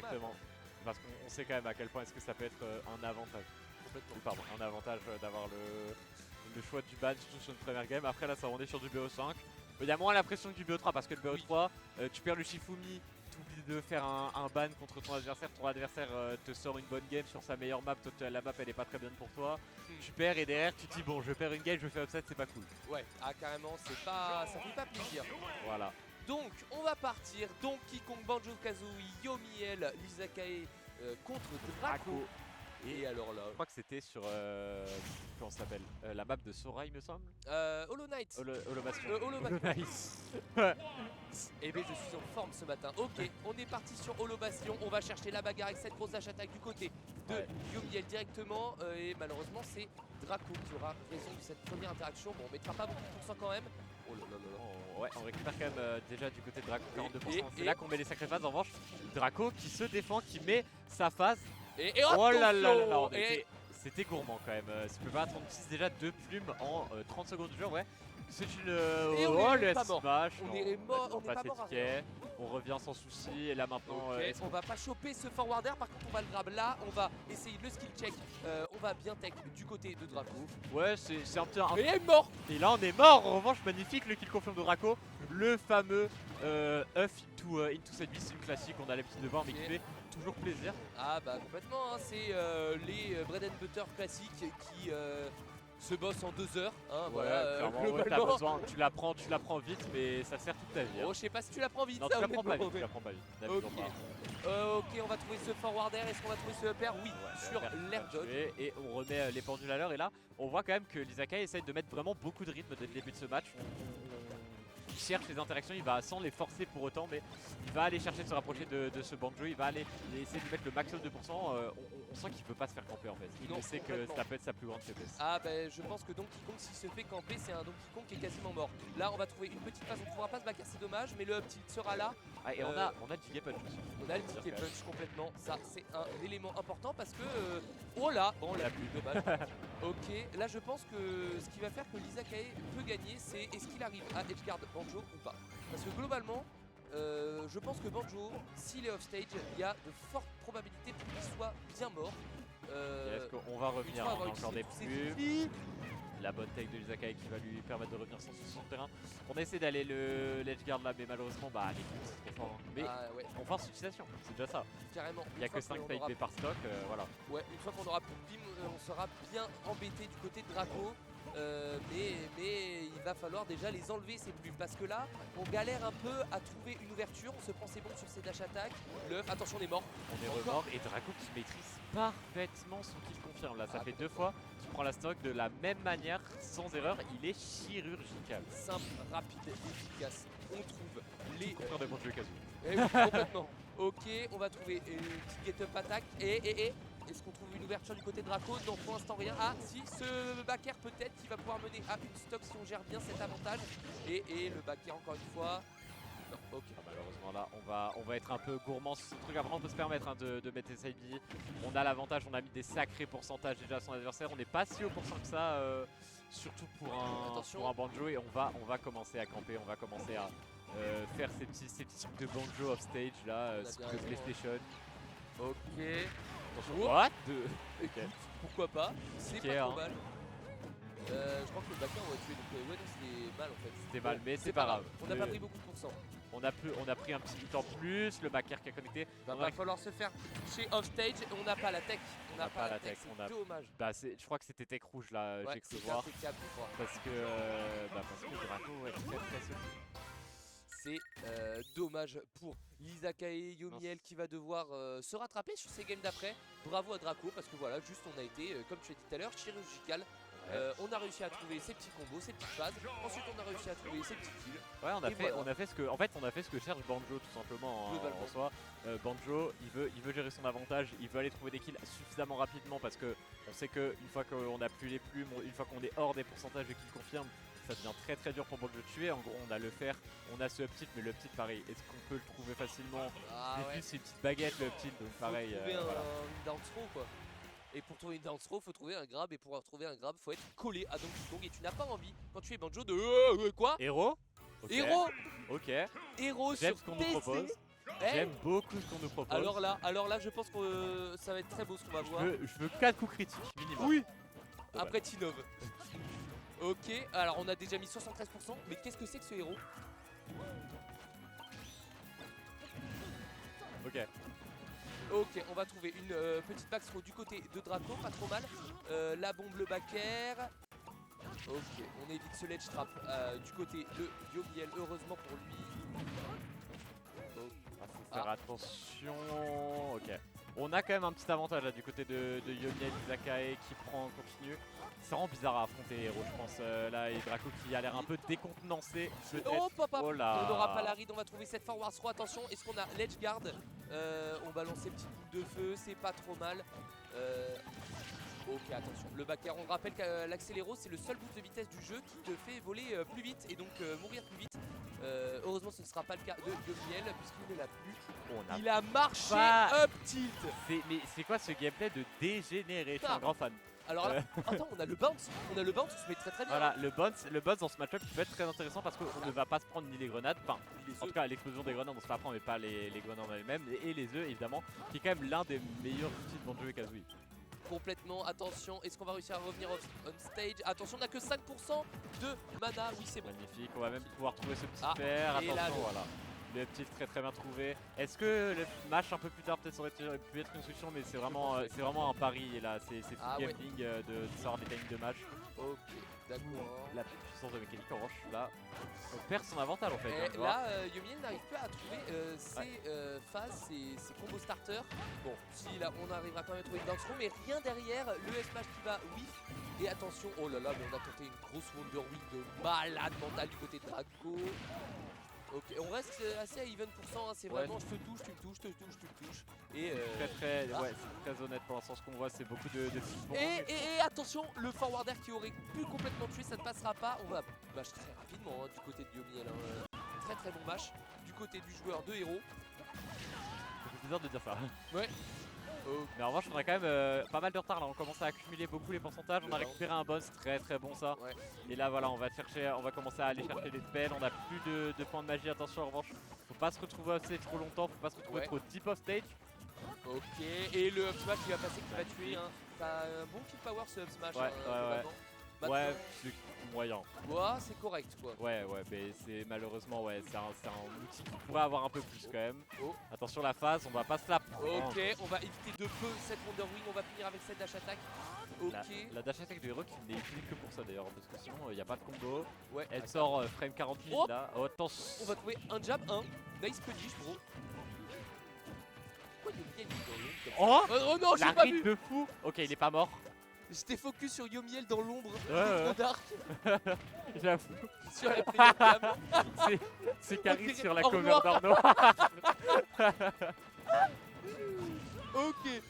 Exactement. Parce qu'on sait quand même à quel point est-ce que ça peut être un avantage. Complètement. Pardon, un avantage d'avoir le choix du ban surtout sur une première game. Après là ça on est sur du BO5. Il y a moins la pression que du BO3 parce que le BO3 tu perds le Shifumi, tu oublies de faire un ban contre ton adversaire te sort une bonne game sur sa meilleure map, toi la map elle est pas très bien pour toi. Tu perds et derrière tu te dis bon je perds une game, je fais upset, c'est pas cool. Ouais, ah carrément, c'est pas, ça fait pas plaisir. Voilà. Donc on va partir, Donkey Kong, Banjo-Kazooie, Yomiel, Lizakae contre Draco. Et alors là, Je crois que c'était sur comment ça s'appelle la map de Sora il me semble. Hollow Knight. Holobastion. Hollow Nice. Eh bien je suis en forme ce matin. Ok, on est parti sur Hollow Bastion. On va chercher la bagarre avec cette grosse dash attaque du côté de Yomiel directement. Et malheureusement c'est Draco qui aura raison de cette première interaction. Bon on mettra pas beaucoup de pourcents quand même. Oh là là là là. Ouais, on récupère quand même déjà du côté de Draco 42%. C'est et- là qu'on met les sacrées phases. En revanche, Draco qui se défend, qui met sa phase. Et Oh là là là là, attention. c'était gourmand quand même. Si tu peux pas attendre 6 déjà 2 plumes en 30 secondes de jeu, ouais. C'est une. Et on oh est le pas mort. smash. On non, est mort, on est passe pas les mort à tickets. On revient sans souci. Et là maintenant. Ok, on va pas choper ce forwarder, par contre on va le grab là, on va essayer le skill check, on va bien tech du côté de Draco. Ouais, c'est un petit. Et il est mort. Et là on est mort. En revanche, magnifique le kill confirm de Draco. Le fameux Huff into cette mission classique. On a l'habitude de voir, mais qui fait toujours plaisir. Ah bah complètement, hein, c'est les bread and butter classiques qui se bossent en 2 heures. Hein, Ouais, voilà, clairement, ouais, t'as globalement. besoin, tu la prends vite, mais ça sert toute ta vie. Oh, je sais pas si tu la prends vite, Non, ça, tu la prends pas honnêtement, vite, tu la prends pas vite. Ok. D'habitude, on va- Ok, on va trouver ce forwarder, est-ce qu'on va trouver ce upper? Oui, Ouais, sur faire l'air dodge. tuer, et on remet les pendules à l'heure. Et là, on voit quand même que Lizakae essaye de mettre vraiment beaucoup de rythme dès le début de ce match. Il cherche les interactions, il va sans les forcer pour autant, mais il va aller chercher de se rapprocher de ce Banjo. Il va aller essayer de lui mettre le maximum de pourcents. On sent qu'il veut pas se faire camper en fait. Il Non, sait que complètement. ça peut être sa plus grande faiblesse. Ah bah je pense que Donkey Kong s'il se fait camper c'est un Donkey Kong qui est quasiment mort. Là on va trouver une petite phase, on ne pourra pas se backer, c'est dommage, mais le up tilt sera là. Ah, et on a le ticket punch aussi. On a le ticket punch complètement, ça c'est un élément important parce que... oh là, bon on l'a plus, dommage. Ok, là je pense que ce qui va faire que Lizakae peut gagner c'est est-ce qu'il arrive à edgeguard Banjo ou pas. Parce que globalement, je pense que Banjo, s'il est off stage, il y a de fortes probabilités pour qu'il soit bien mort. Est-ce qu'on va revenir? une fois On a avoir encore des utilisé tous ses plumes. outils. La bonne take de Lizakae qui va lui permettre de revenir sans souci sur le terrain. On a essayé d'aller l'edge guard là, mais malheureusement, bah les coups c'est trop fort. Hein. Mais Ah ouais, on force l'utilisation, c'est déjà ça. carrément. Il n'y a que 5 qu'on pay aura- par stock, voilà. Ouais, une fois qu'on aura plus de bim, on sera bien embêté du côté de Draco. Mais il va falloir déjà les enlever ces plumes parce que là on galère un peu à trouver une ouverture, on se prend ses bombes sur ses dash attack. Attention on est mort. On est remort et Draco qui maîtrise parfaitement son kill confirme. Là, ça fait 2 fois qu'il prend la stock de la même manière, sans erreur. Il est chirurgical. Simple, rapide, efficace. On trouve les... Contraire de Banjo Kazooie. Eh oui, complètement. Ok, on va trouver une petite get up attack et est-ce qu'on trouve une ouverture du côté de Draco? Non, pour l'instant rien. Ah si, ce backer peut-être qui va pouvoir mener à une stock si on gère bien cet avantage. Et le backer encore une fois. Non, ok. Ah, malheureusement là, on va être un peu gourmand sur ce truc. Après, on peut se permettre hein, de mettre des side B. On a l'avantage, on a mis des sacrés pourcentages déjà à son adversaire. On n'est pas si haut pourcent que ça, surtout pour un Banjo. Et on va commencer à camper, on va commencer à faire ces petits trucs de Banjo off stage là, On a sur bien le raison, PlayStation. Ok. Attention, what Ok. Écoute, pourquoi pas, c'est Ok, pas trop hein. mal. Je crois que le backer on va tuer donc ouais non c'était mal en fait. C'était mal, mais c'est c'est pas grave. On n'a pas pris beaucoup de pourcents. On a pris un petit but en plus, le backer qui a connecté. Va falloir se faire toucher off stage et on n'a pas la tech. On n'a pas la tech, on a- c'est dommage. Bah, je crois que c'était tech rouge là, Ouais, j'ai cru c'est voir. impeccable, je crois. Parce que Draco est très solide. C'est dommage pour Lizakae Yomiel qui va devoir se rattraper sur ses games d'après. Bravo à Draco parce que voilà, juste on a été, comme tu as dit tout à l'heure, chirurgical. On a réussi à trouver ses petits combos, ses petites phases. Ensuite on a réussi à trouver ses petits kills. Ouais, on voilà. a fait ce que, en fait, on a fait ce que cherche Banjo tout simplement hein, Globalement. en soi. Banjo, il veut gérer son avantage, il veut aller trouver des kills suffisamment rapidement parce que on sait que une fois qu'on a plus les plumes, une fois qu'on est hors des pourcentages de kills confirmes, ça devient très dur pour Banjo de tuer. En gros, on a le fer, on a ce up tilt, mais le up tilt pareil, est-ce qu'on peut le trouver facilement? Ah Et ouais. puis c'est une petite baguette le up tilt, donc pareil. Faut trouver voilà. une down throw quoi. Et pour trouver une down throw, faut trouver un grab. Et pour trouver un grab, faut être collé à Donkey Kong. Et tu n'as pas envie, quand tu es Banjo, de quoi? Héros. Ok. Héros. Ok. Héros J'aime sur ce qu'on nous PC. propose. J'aime beaucoup ce qu'on nous propose. Alors là, je pense que ça va être très beau ce qu'on va voir. Je veux 4 coups critiques minimum. Oui. Ouais. Après Tinov. Ok, alors on a déjà mis 73%, mais qu'est-ce que c'est que ce héros? Ok. Ok, on va trouver une petite back throw du côté de Draco, pas trop mal. La bombe, le back air. Ok, on évite ce ledge trap du côté de Yomiel, heureusement pour lui. Faut faire attention. Ok. On a quand même un petit avantage là du côté de Yomiel Izakae qui prend en continu. C'est vraiment bizarre à affronter les héros, je pense. Là, et Draco qui a l'air un peu décontenancé. Oh papa, Oh là. on n'aura pas la ride, on va trouver cette forward throw. Attention, est-ce qu'on a l'edge guard? On balance ces petites boules de feu, c'est pas trop mal. Ok, attention, le back air, on rappelle que l'accéléro c'est le seul boost de vitesse du jeu qui te fait voler plus vite et donc mourir plus vite. Heureusement ce ne sera pas le cas de Miel puisqu'il ne l'a plus. Il a marché up tilt. Mais c'est quoi ce gameplay de dégénéré? Je suis un grand fan. Alors là, attends, on a le bounce, on se met très très bien. Voilà, le bounce dans ce match-up qui peut être très intéressant parce qu'on ne va pas se prendre ni les grenades, enfin, en tout cas l'explosion des grenades on se fait prendre mais pas les grenades en elles-mêmes, et les œufs évidemment, qui est quand même l'un des meilleurs outils de Banjo et Kazooie. Complètement, attention, est-ce qu'on va réussir à revenir on stage? Attention, on n'a que 5% de mana, oui c'est bon. Magnifique, on va même pouvoir trouver ce petit fer, et attention, là, voilà. Le petit très très bien trouvé. Est-ce que le match un peu plus tard peut-être ça aurait pu être une solution, mais c'est vraiment un pari et là c'est full gambling de savoir des timings de match. Ok, d'accord. La puissance de mécanique en revanche là, on perd son avantage en fait. Et là, Yomiel n'arrive pas à trouver ses phases, ses combos starters. Bon, si là on arrivera quand même à trouver une bounce throw, mais rien derrière, le S-Smash qui va whiff. Et attention, oh là là, mais on a tenté une grosse Wonder Wheel de malade mental du côté de Draco. Ok, on reste assez à even %, hein. C'est vraiment je te touche, tu me touches, je te touche, tu me touches. Et c'est très honnête pour l'instant, ce qu'on voit c'est beaucoup de films. Et attention, le forwarder qui aurait pu complètement tuer, ça ne passera pas. On va match très rapidement hein, du côté de Yomiel. Très très bon match du côté du joueur de héros. Ça fait plaisir de dire ça. Ouais. Mais en revanche on a quand même pas mal de retard là, on commence à accumuler beaucoup les pourcentages, on a récupéré un boss très très bon ça. Ouais. Et là voilà on va commencer à aller chercher des spells, on a plus de points de magie, attention en revanche, faut pas se retrouver off stage trop longtemps, faut pas se retrouver trop deep off stage. Ok, et le up smash qui va passer, qui va tuer, hein. T'as un bon kill power ce up smash. Ouais, c'est moyen. Ouais, c'est correct quoi. Ouais, mais c'est malheureusement, c'est un outil qui pourrait avoir un peu plus quand même. Attention la phase, on va pas se la prendre. Ok, on va éviter de peu cette Wonder Wing, on va finir avec cette dash attack. Ok. La dash attack de héros qui n'est utilisée que pour ça d'ailleurs, parce que sinon il n'y a pas de combo. Ouais. Elle sort frame 40 000 là. Oh, attention. On va trouver un jab, nice punish bro. Pourquoi Yomiel est dans l'ombre? Oh non, j'ai pas vu. De fou. Ok, il est pas mort. J'étais focus sur Yomiel dans l'ombre, trop dark. J'avoue. Sur la première cam. C'est Carrie sur la cover d'Arnaud. Ok.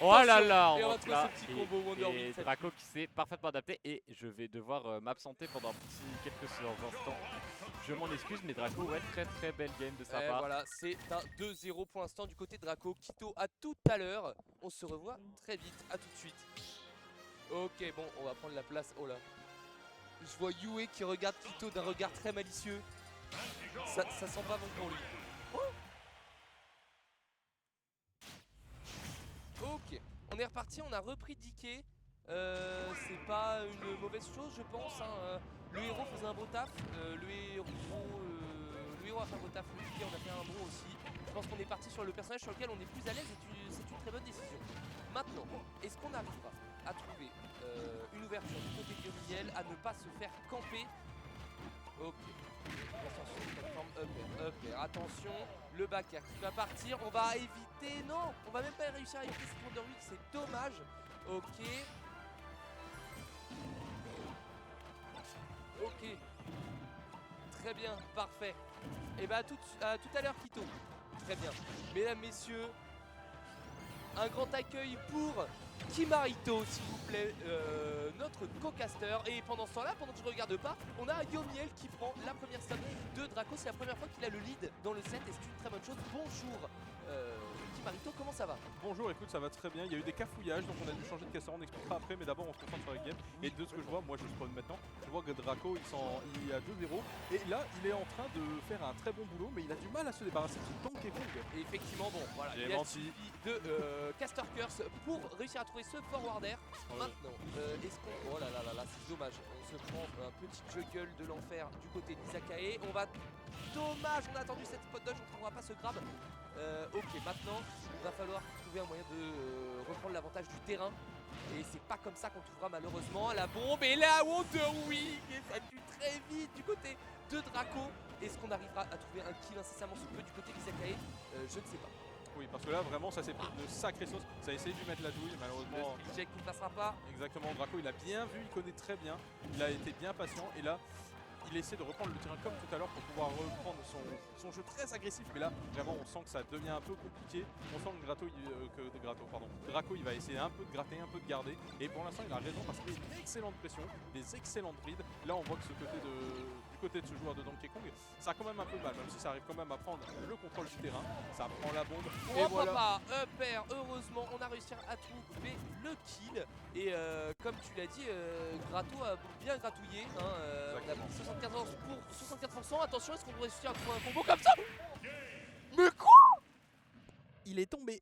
Oh là là. Et on va trouver ce petit combo Wonder Wing. Et Draco qui s'est parfaitement adapté et je vais devoir m'absenter pendant quelques instants. Je m'en excuse mais Draco, très très belle game de sa part. Voilà, c'est un 2-0 pour l'instant du côté de Draco. Quito à tout à l'heure. On se revoit très vite, à tout de suite. Ok, bon, on va prendre la place. Oh là. Je vois Yue qui regarde Quito d'un regard très malicieux. Ça sent pas bon pour lui. Ok, on est reparti, on a repris DK. C'est pas une mauvaise chose, je pense. Hein. Le héros faisait un beau taf. Le héros a fait un beau taf. Le DK, on a fait un bon aussi. Je pense qu'on est parti sur le personnage sur lequel on est plus à l'aise et c'est une très bonne décision. Maintenant, est-ce qu'on arrivera à trouver une ouverture du côté de Yomiel, à ne pas se faire camper? Ok. Attention, up air. Attention, le back air qui va partir. On va éviter. Non, on va même pas réussir à éviter cette Wonder Wheel, c'est dommage. Ok. Ok. Très bien, parfait. Et bah tout à l'heure Quito. Très bien. Mesdames, messieurs, un grand accueil pour Kimarito, s'il vous plaît, notre co-caster. Et pendant ce temps-là, pendant que je ne regarde pas, on a Yomiel qui prend la première stun de Draco. C'est la première fois qu'il a le lead dans le set et c'est une très bonne chose. Bonjour, Kimarito. Marito, comment ça va? Bonjour, écoute, ça va très bien. Il y a eu des cafouillages, donc on a dû changer de casseur, on expliquera après, mais d'abord on se concentre sur la game. Et de ce que je vois, moi je spawn maintenant, je vois que Draco il est à 2-0. Et là, il est en train de faire un très bon boulot, mais il a du mal à se débarrasser de Donkey Kong. Et effectivement, bon, voilà, J'ai il a menti. suffi de Caster Curse pour réussir à trouver ce forwarder. Maintenant, est-ce qu'on... Oh là là là là, c'est dommage. On se prend un petit juggle de l'enfer du côté d'Izakae. On va... Dommage, on a attendu cette spot dodge, on ne trouvera pas ce grab. Ok, maintenant, il va falloir trouver un moyen de reprendre l'avantage du terrain. Et c'est pas comme ça qu'on trouvera malheureusement la bombe. Et là, Wonder Wing, et ça tue très vite du côté de Draco. Est-ce qu'on arrivera à trouver un kill incessamment sous peu du côté d'Izakae? Je ne sais pas. Oui, parce que là, vraiment, ça s'est pris de sacrée sauce. Ça a essayé de lui mettre la douille, malheureusement. Le split check qui ne passera pas. Exactement, Draco, il a bien vu, il connaît très bien. Il a été bien patient, et là, il essaie de reprendre le terrain comme tout à l'heure pour pouvoir reprendre son jeu très agressif. Mais là, vraiment, on sent que ça devient un peu compliqué. On sent que Draco, il va essayer un peu de gratter, un peu de garder. Et pour l'instant, il a raison parce qu'il a une excellente pression, des excellentes brides. Là, on voit que du côté de ce joueur de Donkey Kong, ça a quand même un peu mal, même si ça arrive quand même à prendre le contrôle du terrain. Ça prend la bombe. Et voilà. Pas, Upper, heureusement, on a réussi à trouver le kill. Et comme tu l'as dit, Grato a bien gratouillé. Hein, on a pris 64%. Attention, est-ce qu'on pourrait réussir à trouver un combo comme ça? Mais quoi? Il est tombé.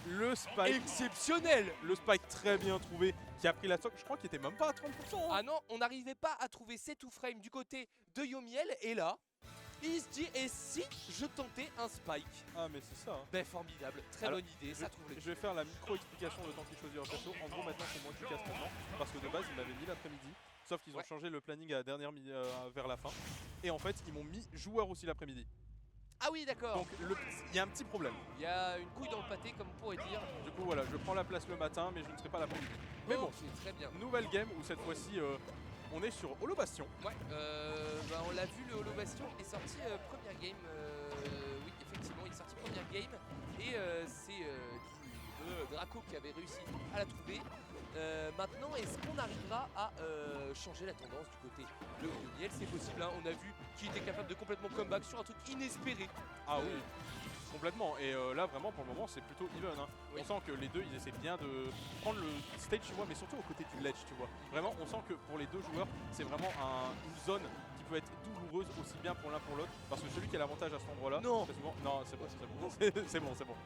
Le spike. Exceptionnel. Le spike très bien trouvé qui a pris la stock. Je crois qu'il était même pas à 30%. Hein. Ah non, on n'arrivait pas à trouver ces two frames du côté de Yomiel. Et là, il se dit, et si je tentais un spike? Ah mais c'est ça. Hein. Ben formidable, très Alors, bonne idée, ça trouve le Je vais faire la micro-explication le temps qu'il choisit leur perso. En gros maintenant c'est moi qui casse maintenant. Parce que de base ils m'avaient mis l'après-midi. Sauf qu'ils ont changé le planning à la dernière vers la fin. Et en fait ils m'ont mis joueur aussi l'après-midi. Ah oui d'accord. Donc il y a un petit problème. Il y a une couille dans le pâté comme on pourrait dire. Du coup voilà, je prends la place le matin mais je ne serai pas l'après-midi. Mais bon, c'est très bien. Nouvelle game où cette fois-ci on est sur Holo Bastion. Ouais, on l'a vu, le Holo Bastion est sorti première game. Oui, effectivement, il est sorti première game. Et c'est Draco qui avait réussi à la trouver. Maintenant, est-ce qu'on arrivera à changer la tendance du côté de Yomiel? C'est possible, hein, on a vu qu'il était capable de complètement comeback sur un truc inespéré. Ah oui, complètement. Et là vraiment pour le moment c'est plutôt even. Hein. Oui. On sent que les deux ils essaient bien de prendre le stage tu vois, mais surtout au côté du ledge tu vois. Vraiment on sent que pour les deux joueurs c'est vraiment une zone qui peut être douloureuse aussi bien pour l'un pour l'autre. Parce que celui qui a l'avantage à cet endroit là, Non, non c'est bon, c'est bon, c'est bon.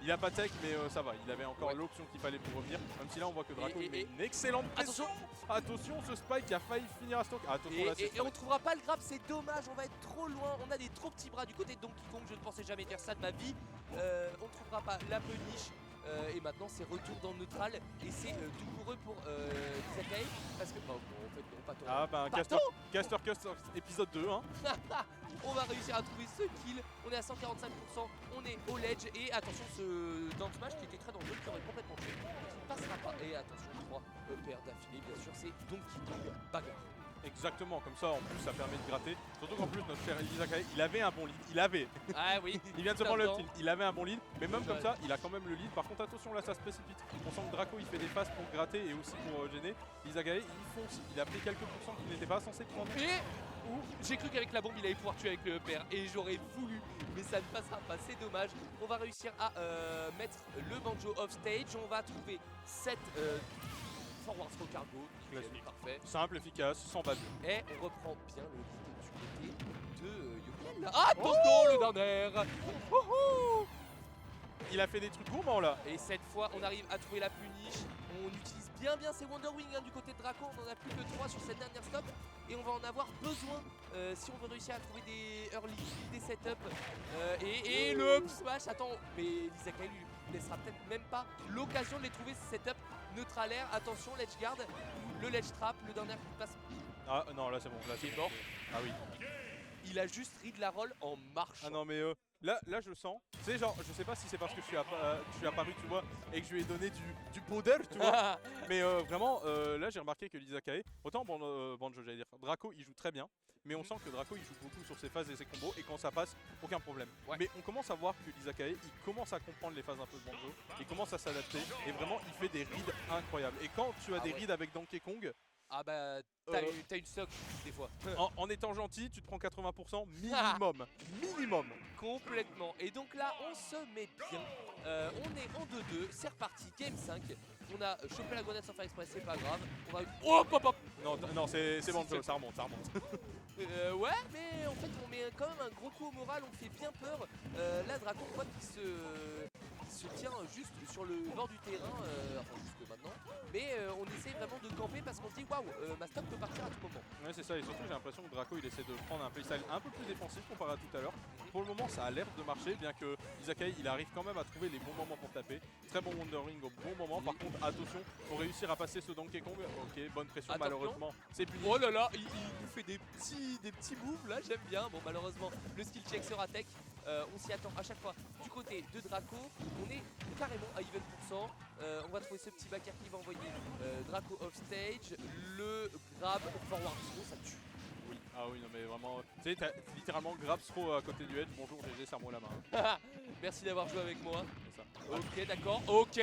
Il a pas tech mais ça va, il avait encore l'option qu'il fallait pour revenir. Même si là on voit que Draco il met une excellente pression. Attention ce spike qui a failli finir à stock. Attention là et on trouvera pas le grab, c'est dommage, on va être trop loin. On a des trop petits bras du côté de Donkey Kong, je ne pensais jamais dire ça de ma vie. On ne trouvera pas la punish. Et maintenant c'est retour dans le neutral et c'est douloureux pour Izakae parce que... Bon, en fait non, pas tant. Ah bah Caster Curse épisode 2 hein. On va réussir à trouver ce kill, on est à 145%, on est au ledge et attention ce down smash qui était très dangereux, qui aurait complètement tué, qui ne passera pas. Et attention 3 paires d'affilée bien sûr, c'est Donkey Kong bagarre. Exactement, comme ça en plus ça permet de gratter. Surtout qu'en plus notre cher Izakae, il avait un bon lead, il avait. Ah oui. Il vient de se prendre le tilt, il avait un bon lead, mais même comme ça il a quand même le lead. Par contre attention là ça se précipite. On sent que Draco il fait des passes pour gratter et aussi pour gêner. Izakae il fonce, il a pris quelques pourcents qu'il n'était pas censé prendre. Et j'ai cru qu'avec la bombe il allait pouvoir tuer avec le père et j'aurais voulu, mais ça ne passera pas, c'est dommage. On va réussir à mettre le banjo off stage, on va trouver cette forward throw cargo, parfait. Simple, efficace, sans bad. Et on reprend bien le lead du côté de Yomiel. Ah, attention le dernier. Il a fait des trucs gourmands là. Et cette fois on arrive à trouver la punish. On utilise bien ses Wonder Wing hein, du côté de Draco. On en a plus que 3 sur cette dernière stop. Et on va en avoir besoin si on veut réussir à trouver des early, des setups. Et le up smash, attends, mais Izakae lui laissera peut-être même pas l'occasion de les trouver ces setups. Neutralaire, attention, ledge guard, le ledge trap, le dernier qui passe. Ah non là c'est bon, là c'est mort. Ah oui. Il a juste read la roll en marche. Ah non mais là je sens, tu sais genre je sais pas si c'est parce que je suis apparu tu vois et que je lui ai donné du powder tu vois. Mais vraiment là j'ai remarqué que l'Izakae, autant Banjo j'allais dire, Draco il joue très bien. Mais on sent que Draco il joue beaucoup sur ses phases et ses combos et quand ça passe, aucun problème. Ouais. Mais on commence à voir que l'Izakae il commence à comprendre les phases un peu de Banjo, il commence à s'adapter et vraiment il fait des reads incroyables. Et quand tu as des reads avec Donkey Kong, ah bah t'as une stock des fois. en étant gentil, tu te prends 80% minimum. Minimum. Complètement. Et donc là, on se met bien. On est en 2-2. C'est reparti. Game 5. On a chopé la grenade sans faire exprès, c'est pas grave. On va. Oh, pop, pop. Non, c'est bon, ça remonte. Ouais, mais en fait, on met quand même un gros coup au moral. On fait bien peur. Là, Draco, on voit qu'il se tient juste sur le bord du terrain. Enfin, jusque maintenant. Mais on essaie vraiment de camper parce qu'on se dit waouh, ma stock peut partir à tout moment. Ouais, c'est ça, et surtout j'ai l'impression que Draco il essaie de prendre un playstyle un peu plus défensif comparé à tout à l'heure. Pour le moment ça a l'air de marcher, bien que Izakai il arrive quand même à trouver les bons moments pour taper. Très bon Wondering au bon moment. Par contre attention, pour réussir à passer ce Donkey Kong, ok, bonne pression, Attention. malheureusement c'est puni. Oh là là, il nous fait des petits moves là, j'aime bien. Bon, malheureusement le skill check sera tech. On s'y attend à chaque fois. Du côté de Draco, on est carrément à even %. On va trouver ce petit backer qui va envoyer Draco off stage. Le grab forward throw, ça tue. Oui. Ah oui, non mais vraiment, tu sais, t'as littéralement grab throw à côté du edge. Bonjour GG, serre-moi la main. Merci d'avoir joué avec moi. C'est ça. Ok, d'accord, ok.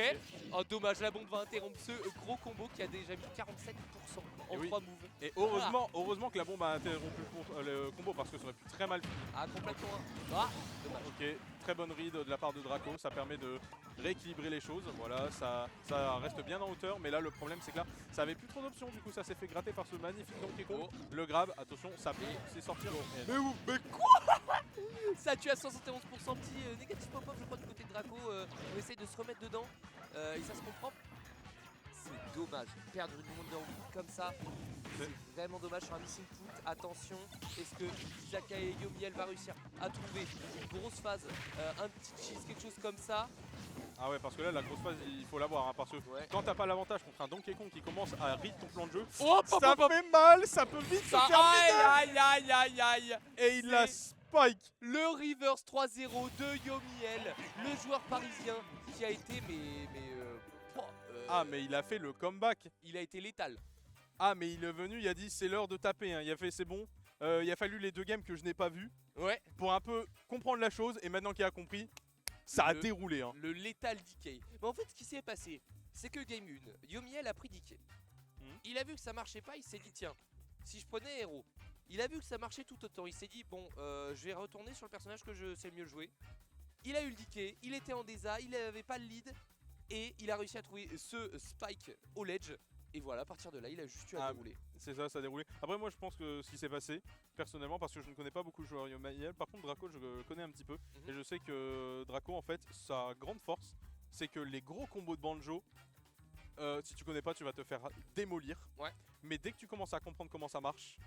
Oh, dommage, la bombe va interrompre ce gros combo qui a déjà mis 47% en Et oui. 3 moves. Et heureusement que la bombe a interrompu le combo parce que ça aurait pu très mal finir. Ah, complètement. Ah, dommage. Ok, très bonne read de la part de Draco, ça permet de rééquilibrer les choses. Voilà, ça reste bien en hauteur, mais là le problème c'est que là, ça avait plus trop d'options, du coup ça s'est fait gratter par ce magnifique Donkey Kong. Oh. Le grab, attention, ça peut c'est sortir. Et Mais où? Mais quoi? Ça tue à 171%, petit négatif pop-up je crois du côté de Draco. On essaye de se remettre dedans et ça se comprend. C'est dommage, perdre une Wonder Wheel comme ça, c'est vraiment dommage sur un missing put. Attention, est-ce que Izakai et Yomiel va réussir à trouver une grosse phase, un petit cheese, quelque chose comme ça? Ah ouais, parce que là la grosse phase il faut l'avoir, hein, parce que Ouais. quand t'as pas l'avantage contre un Donkey Kong qui commence à read ton plan de jeu, Oh, ça fait mal, ça peut vite se ça, terminer. aïe. Et il la spike. Le reverse 3-0 de Yomiel, le joueur parisien qui a été Ah mais il a fait le comeback. il a été létal. Ah mais il est venu, il a dit c'est l'heure de taper, hein. Il a fait c'est bon. Il a fallu les deux games que je n'ai pas vus Ouais. pour un peu comprendre la chose, et maintenant qu'il a compris, ça a Le- déroulé, hein. Le létal DK. Mais en fait, ce qui s'est passé, c'est que game 1, Yomiel a pris DK. Il a vu que ça marchait pas, il s'est dit tiens, si je prenais Hero. Il a vu que ça marchait tout autant, il s'est dit bon, je vais retourner sur le personnage que je sais le mieux jouer. Il a eu le DK, il était en désa, il n'avait pas le lead et il a réussi à trouver ce spike au ledge. Et voilà, à partir de là, il a juste eu à dérouler. C'est ça, ça a déroulé. Après moi je pense que ce qui s'est passé, personnellement, parce que je ne connais pas beaucoup de joueurs Yomiel, par contre Draco je le connais un petit peu, et je sais que Draco en fait, sa grande force, c'est que les gros combos de banjo, si tu connais pas tu vas te faire démolir. Ouais. Mais dès que tu commences à comprendre comment ça marche,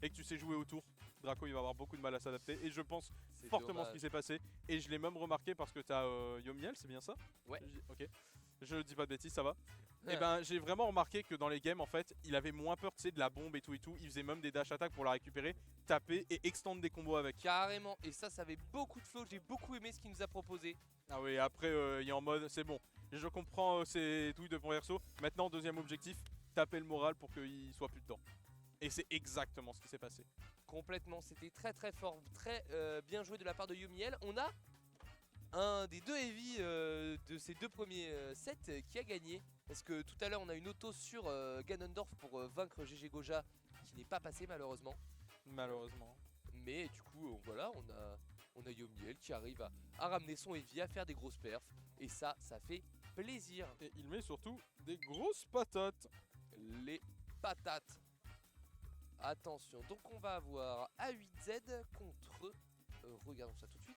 et que tu sais jouer autour, Draco il va avoir beaucoup de mal à s'adapter, et je pense C'est fortement dommage. ce qui s'est passé, et je l'ai même remarqué parce que t'as Yomiel, c'est bien ça? Ouais. Ok. Je dis pas de bêtises, ça va. Et ben j'ai vraiment remarqué que dans les games en fait, il avait moins peur, tu sais, de la bombe et tout, il faisait même des dash attack pour la récupérer, taper et extendre des combos avec. Carrément, et ça avait beaucoup de flow, j'ai beaucoup aimé ce qu'il nous a proposé. Ah oui, après il est en mode, c'est bon, je comprends ces douilles de mon perso, maintenant deuxième objectif, taper le moral pour qu'il soit plus dedans. Et c'est exactement ce qui s'est passé. Complètement, c'était très fort, très bien joué de la part de Yomiel. On a un des deux heavy de ces deux premiers sets qui a gagné. Parce que tout à l'heure on a une auto sur Ganondorf pour vaincre GG Goja qui n'est pas passé malheureusement. Malheureusement. Mais du coup voilà, on a Yomiel qui arrive à ramener son heavy, à faire des grosses perfs. Et ça fait plaisir. Et il met surtout des grosses patates. Les patates. Attention, donc on va avoir A8Z contre, regardons ça tout de suite.